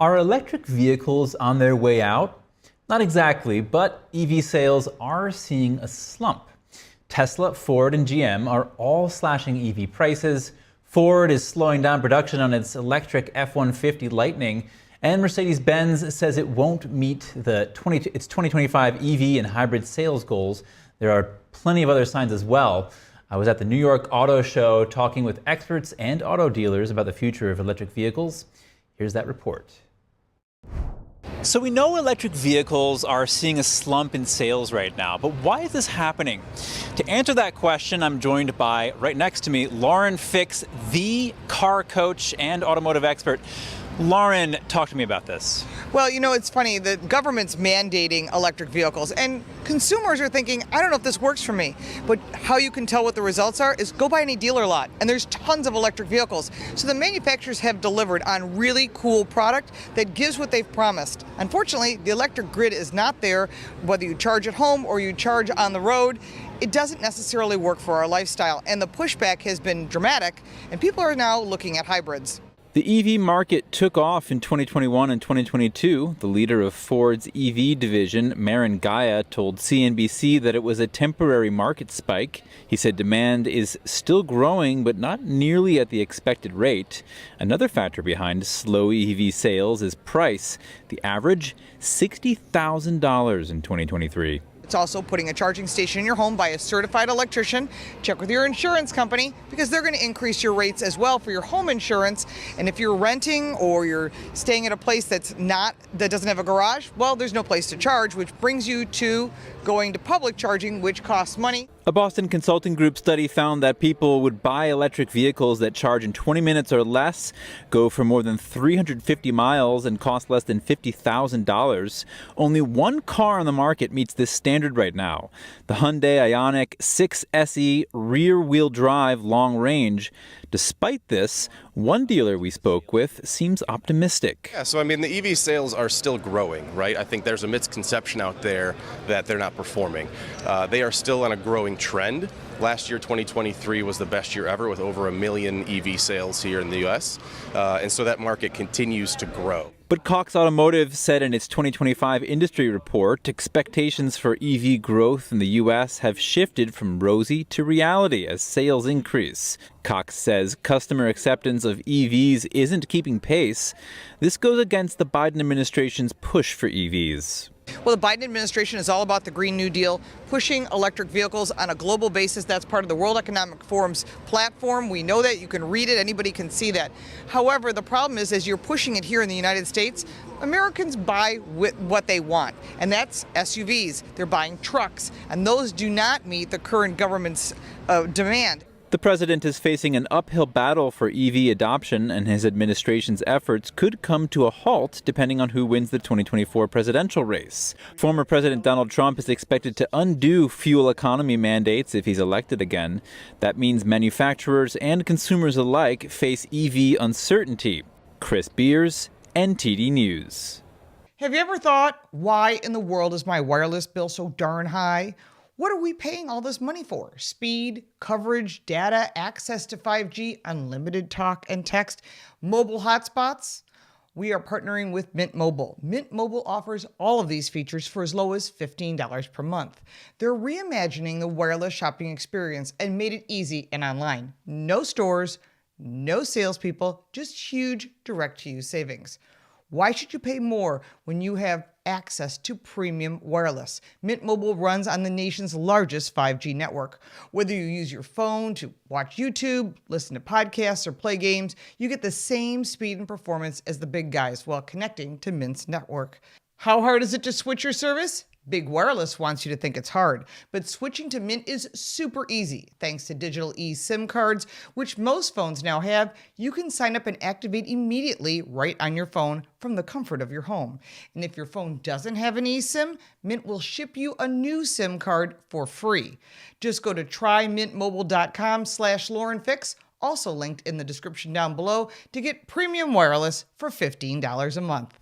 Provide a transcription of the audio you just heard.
Are electric vehicles on their way out? Not exactly, but EV sales are seeing a slump. Tesla, Ford, and GM are all slashing EV prices. Ford is slowing down production on its electric F-150 Lightning, and Mercedes-Benz says it won't meet its 2025 EV and hybrid sales goals. There are plenty of other signs as well. I was at the New York Auto Show talking with experts and auto dealers about the future of electric vehicles. Here's that report. So we know electric vehicles are seeing a slump in sales right now, but why is this happening? To answer that question, I'm joined by, right next to me, Lauren Fix, the car coach and automotive expert. Lauren, talk to me about this. Well, you know, it's funny, the government's mandating electric vehicles, and consumers are thinking, I don't know if this works for me. But how you can tell what the results are is go by any dealer lot, and there's tons of electric vehicles. So the manufacturers have delivered on really cool product that gives what they've promised. Unfortunately, the electric grid is not there, whether you charge at home or you charge on the road. It doesn't necessarily work for our lifestyle, and the pushback has been dramatic, and people are now looking at hybrids. The EV market took off in 2021 and 2022. The leader of Ford's EV division, Marin Gaia, told CNBC that it was a temporary market spike. He said demand is still growing, but not nearly at the expected rate. Another factor behind slow EV sales is price. The average, $60,000 in 2023. It's also putting a charging station in your home by a certified electrician. Check with your insurance company because they're going to increase your rates as well for your home insurance. And if you're renting or you're staying at a place that doesn't have a garage, well, there's no place to charge, which brings you to going to public charging, which costs money. A Boston Consulting Group study found that people would buy electric vehicles that charge in 20 minutes or less, go for more than 350 miles, and cost less than $50,000. Only one car on the market meets this standard right now: the Hyundai Ioniq 6 SE rear-wheel drive long range. Despite this, one dealer we spoke with seems optimistic. Yeah, so the EV sales are still growing, right? I think there's a misconception out there that they're not performing. They are still on a growing trend. Last year, 2023, was the best year ever with over 1 million EV sales here in the U.S. And so that market continues to grow. But Cox Automotive said in its 2025 industry report, expectations for EV growth in the U.S. have shifted from rosy to reality as sales increase. Cox says customer acceptance of EVs isn't keeping pace. This goes against the Biden administration's push for EVs. Well, the Biden administration is all about the Green New Deal, pushing electric vehicles on a global basis. That's part of the World Economic Forum's platform. We know that. You can read it. Anybody can see that. However, the problem is, as you're pushing it here in the United States, Americans buy what they want, and that's SUVs. They're buying trucks, and those do not meet the current government's demand. The president is facing an uphill battle for EV adoption, and his administration's efforts could come to a halt depending on who wins the 2024 presidential race. Former President Donald Trump is expected to undo fuel economy mandates if he's elected again. That means manufacturers and consumers alike face EV uncertainty. Chris Beers, NTD News. Have you ever thought, why in the world is my wireless bill so darn high? What are we paying all this money for? Speed, coverage, data, access to 5G, unlimited talk and text, mobile hotspots? We are partnering with Mint Mobile. Mint Mobile offers all of these features for as low as $15 per month. They're reimagining the wireless shopping experience and made it easy and online. No stores, no salespeople, just huge direct-to-you savings. Why should you pay more when you have access to premium wireless? Mint Mobile runs on the nation's largest 5G network. Whether you use your phone to watch YouTube, listen to podcasts, or play games, you get the same speed and performance as the big guys while connecting to Mint's network. How hard is it to switch your service? Big Wireless wants you to think it's hard, but switching to Mint is super easy. Thanks to digital eSIM cards, which most phones now have, you can sign up and activate immediately right on your phone from the comfort of your home. And if your phone doesn't have an eSIM, Mint will ship you a new SIM card for free. Just go to trymintmobile.com/LaurenFix, also linked in the description down below, to get premium wireless for $15 a month.